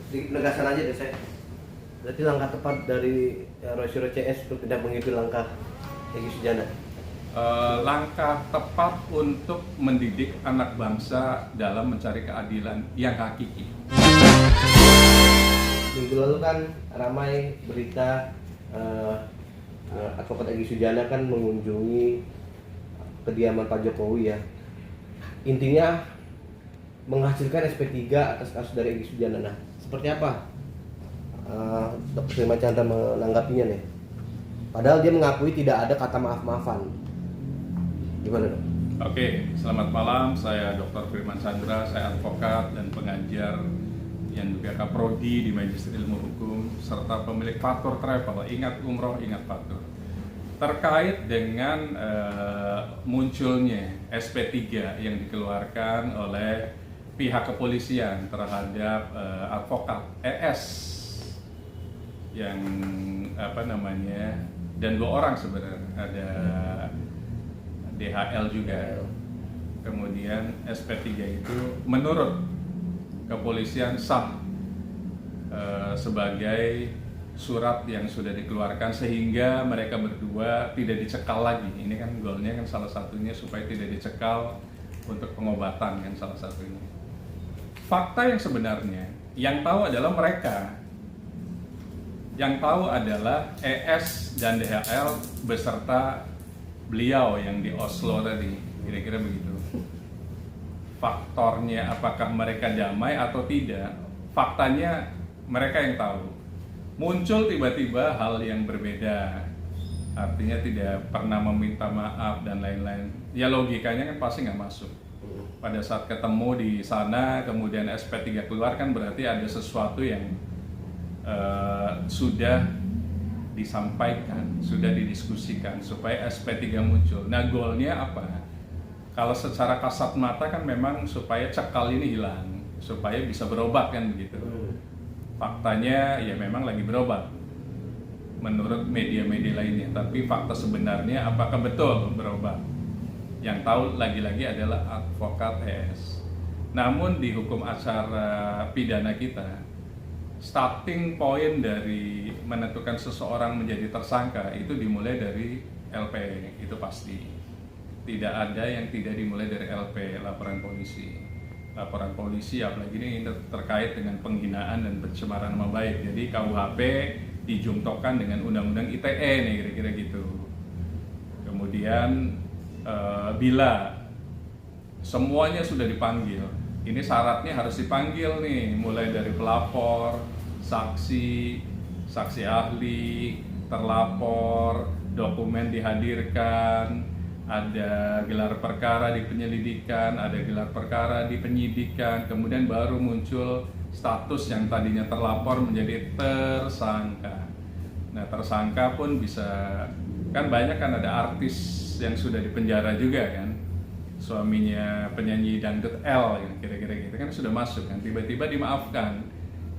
sedikit penegasan aja deh saya. Berarti langkah tepat dari Rosiro CS untuk tidak mengikuti langkah Egy Sujana. Langkah tepat untuk mendidik anak bangsa dalam mencari keadilan yang hakiki. Minggu lalu kan ramai berita advokat Egy Sujana kan mengunjungi kediaman Pak Jokowi ya. Intinya menghasilkan SP3 atas kasus dari Egy Sujana. Nah, seperti apa Dr. Firman Chandra menanggapinya nih? Padahal dia mengakui tidak ada kata maaf-maafan. Gimana dok? Oke, selamat malam. Saya Dr. Firman Chandra, saya advokat dan pengajar yang juga kaprodi di Majelis Ilmu Hukum serta pemilik Fatur Travel. Ingat umroh, ingat Fatur. Terkait dengan munculnya SP3 yang dikeluarkan oleh pihak kepolisian terhadap advokat ES yang dan 2 orang sebenarnya, ada DHL juga. Kemudian SP3 itu menurut kepolisian sah sebagai surat yang sudah dikeluarkan sehingga mereka berdua tidak dicekal lagi. Ini kan goalnya kan salah satunya supaya tidak dicekal untuk pengobatan kan salah satunya. Fakta yang sebenarnya yang tahu adalah mereka. Yang tahu adalah ES dan DHL beserta beliau yang di Oslo tadi, kira-kira begitu. Faktornya apakah mereka damai atau tidak, faktanya mereka yang tahu. Muncul tiba-tiba hal yang berbeda, artinya tidak pernah meminta maaf dan lain-lain. Ya logikanya kan pasti nggak masuk. Pada saat ketemu di sana, kemudian SP3 keluar kan berarti ada sesuatu yang sudah disampaikan, sudah didiskusikan supaya SP3 muncul. Nah goalnya apa? Kalau secara kasat mata kan memang supaya cekal ini hilang, supaya bisa berobat kan begitu. Faktanya ya memang lagi berobat menurut media-media lainnya, tapi fakta sebenarnya apakah betul berobat? Yang tahu lagi-lagi adalah advokat ES. Namun di hukum acara pidana kita, starting point dari menentukan seseorang menjadi tersangka itu dimulai dari LP, itu pasti. Tidak ada yang tidak dimulai dari LP, laporan polisi. Laporan polisi apalagi ini terkait dengan penghinaan dan pencemaran nama baik. Jadi KUHP dijungtokkan dengan Undang-Undang ITE nih kira-kira gitu. Kemudian bila semuanya sudah dipanggil, ini syaratnya harus dipanggil nih, mulai dari pelapor, saksi, saksi ahli, terlapor, dokumen dihadirkan, ada gelar perkara di penyelidikan, ada gelar perkara di penyidikan, kemudian baru muncul status yang tadinya terlapor menjadi tersangka. Nah tersangka pun bisa, kan banyak kan ada artis yang sudah dipenjara juga kan, suaminya penyanyi dangdut L yang kira-kira gitu kan sudah masuk kan, tiba-tiba dimaafkan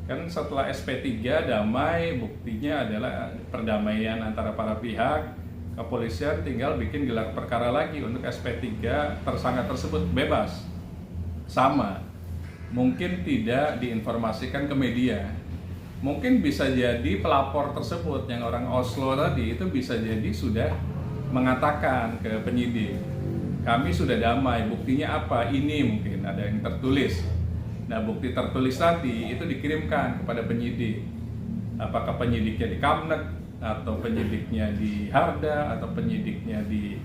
kan setelah SP3 damai, buktinya adalah perdamaian antara para pihak. Kepolisian tinggal bikin gelar perkara lagi untuk SP3, tersangka tersebut bebas. Sama, mungkin tidak diinformasikan ke media, mungkin bisa jadi pelapor tersebut yang orang Oslo tadi itu bisa jadi sudah mengatakan ke penyidik, kami sudah damai, buktinya apa? Ini mungkin ada yang tertulis. Nah bukti tertulis tadi itu dikirimkan kepada penyidik. Apakah penyidiknya di Kamnek, atau penyidiknya di Harda, atau penyidiknya di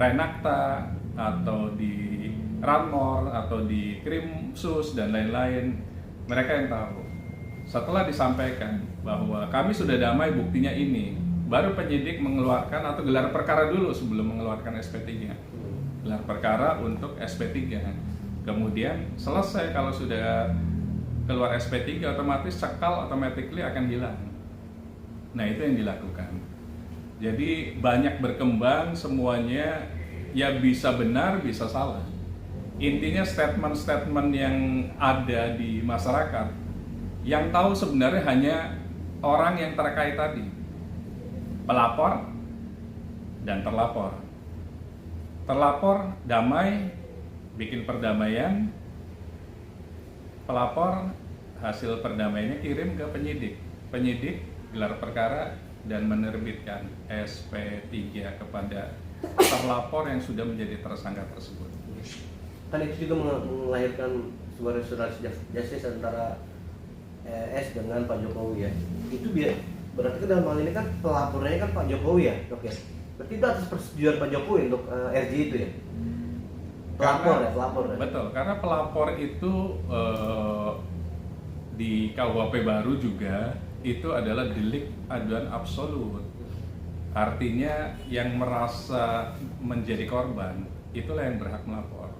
Renakta, atau di Ranmor, atau di Krimsus dan lain-lain. Mereka yang tahu. Setelah disampaikan bahwa kami sudah damai, buktinya ini, baru penyidik mengeluarkan atau gelar perkara dulu sebelum mengeluarkan SP3. Gelar perkara untuk SP3. Kemudian selesai, kalau sudah keluar SP3 otomatis cekal automatically akan hilang. Nah itu yang dilakukan. Jadi banyak berkembang, semuanya ya bisa benar bisa salah. Intinya statement-statement yang ada di masyarakat, yang tahu sebenarnya hanya orang yang terkait tadi, pelapor dan terlapor. Terlapor damai, bikin perdamaian. Pelapor hasil perdamaiannya kirim ke penyidik. Penyidik gelar perkara dan menerbitkan SP3 kepada terlapor yang sudah menjadi tersangka tersebut. Kan itu juga melahirkan sebuah restorasi justice antara S dengan Pak Jokowi ya. Itu berarti kan dalam hal ini kan pelapornya kan Pak Jokowi ya, Dok ya. Berarti itu atas persetujuan Pak Jokowi untuk RJ itu ya. Pelapor ya. Betul, karena pelapor itu di KUHP baru juga itu adalah delik aduan absolut. Artinya yang merasa menjadi korban itulah yang berhak melapor.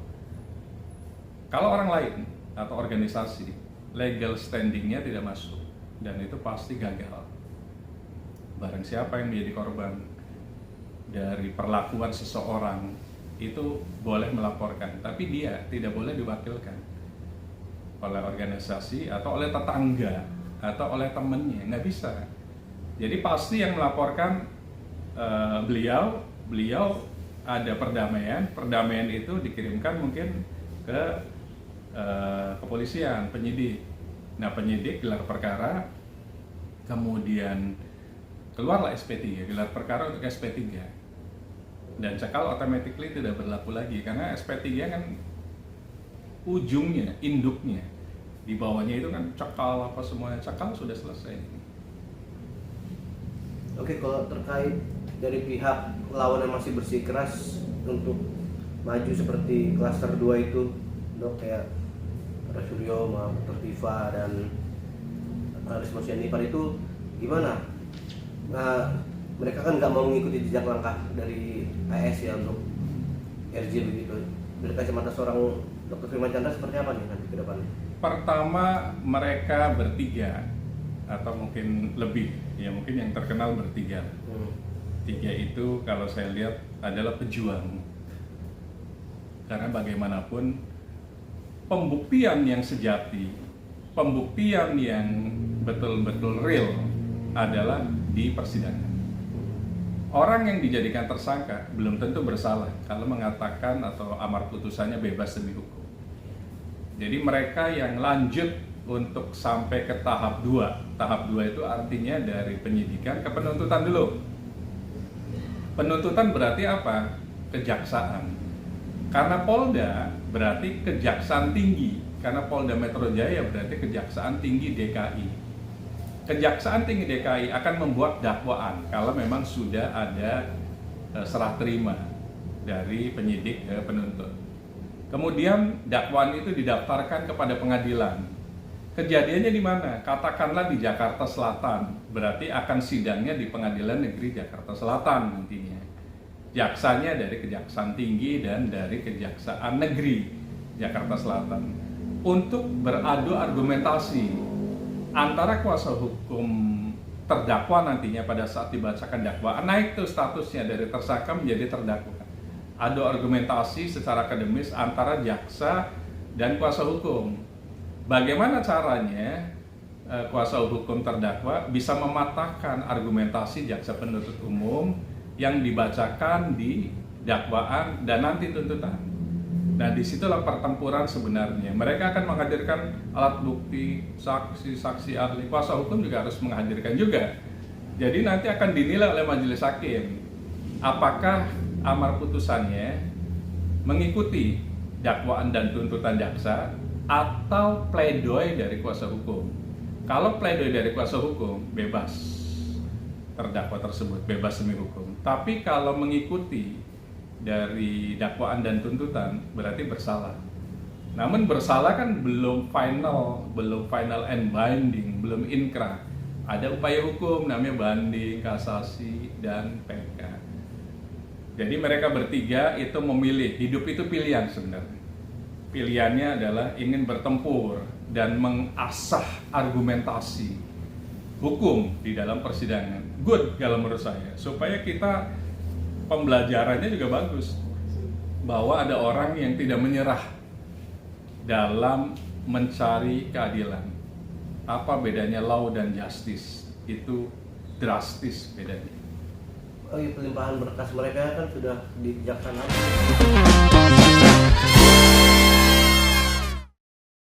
Kalau orang lain atau organisasi legal standingnya tidak masuk dan itu pasti gagal. Barang siapa yang menjadi korban dari perlakuan seseorang itu boleh melaporkan, tapi dia tidak boleh diwakilkan oleh organisasi atau oleh tetangga atau oleh temannya, nggak bisa. Jadi pasti yang melaporkan beliau ada perdamaian itu dikirimkan mungkin ke kepolisian, penyidik. Nah, penyidik gelar perkara, kemudian keluarlah SP3, gelar perkara untuk SP3. Dan cekal automatically tidak berlaku lagi karena SP3 kan ujungnya, induknya di bawahnya itu kan cekal apa semuanya, cekal sudah selesai. Oke, kalau terkait dari pihak lawan yang masih bersikeras untuk maju seperti klaster 2 itu, Dok, kayak Suryo, Tertiva dan Risma Sianipar itu gimana? Nah, mereka kan nggak mau mengikuti jejak langkah dari AS ya untuk RJ begitu. Dari kacamata seorang Dr. Firman Chandra seperti apa nih nanti ke depannya? Pertama, mereka bertiga atau mungkin lebih, ya mungkin yang terkenal bertiga. Tiga itu kalau saya lihat adalah pejuang. Karena bagaimanapun pembuktian yang sejati, pembuktian yang betul-betul real adalah di persidangan. Orang yang dijadikan tersangka belum tentu bersalah kalau mengatakan atau amar putusannya bebas demi hukum. Jadi mereka yang lanjut untuk sampai ke tahap 2. Tahap 2 itu artinya dari penyidikan ke penuntutan dulu. Penuntutan berarti apa? Kejaksaan. Karena Polda berarti Kejaksaan Tinggi. Karena Polda Metro Jaya berarti Kejaksaan Tinggi DKI. Kejaksaan Tinggi DKI akan membuat dakwaan kalau memang sudah ada serah terima dari penyidik ke penuntut. Kemudian dakwaan itu didaftarkan kepada pengadilan. Kejadiannya di mana? Katakanlah di Jakarta Selatan, berarti akan sidangnya di Pengadilan Negeri Jakarta Selatan nantinya. Jaksanya dari Kejaksaan Tinggi dan dari Kejaksaan Negeri Jakarta Selatan untuk beradu argumentasi antara kuasa hukum terdakwa nantinya pada saat dibacakan dakwaan, naik tuh statusnya dari tersangka menjadi terdakwa. Adu argumentasi secara akademis antara jaksa dan kuasa hukum. Bagaimana caranya kuasa hukum terdakwa bisa mematahkan argumentasi jaksa penuntut umum yang dibacakan di dakwaan dan nanti tuntutan. Nah, disitulah pertempuran sebenarnya. Mereka akan menghadirkan alat bukti, saksi-saksi ahli. Kuasa hukum juga harus menghadirkan juga. Jadi nanti akan dinilai oleh majelis hakim apakah amar putusannya mengikuti dakwaan dan tuntutan jaksa atau pledoi dari kuasa hukum. Kalau pledoi dari kuasa hukum, bebas terdakwa tersebut, bebas demi hukum. Tapi kalau mengikuti dari dakwaan dan tuntutan, berarti bersalah. Namun bersalah kan belum final and binding, belum inkrah. Ada upaya hukum namanya banding, kasasi, dan PK. Jadi mereka bertiga itu memilih, hidup itu pilihan sebenarnya. Pilihannya adalah ingin bertempur dan mengasah argumentasi hukum di dalam persidangan. Good kalau menurut saya, supaya kita pembelajarannya juga bagus. Bahwa ada orang yang tidak menyerah dalam mencari keadilan. Apa bedanya law dan justice? Itu drastis bedanya. Oh iya, pelimpahan berkas mereka kan sudah di kejaksaan.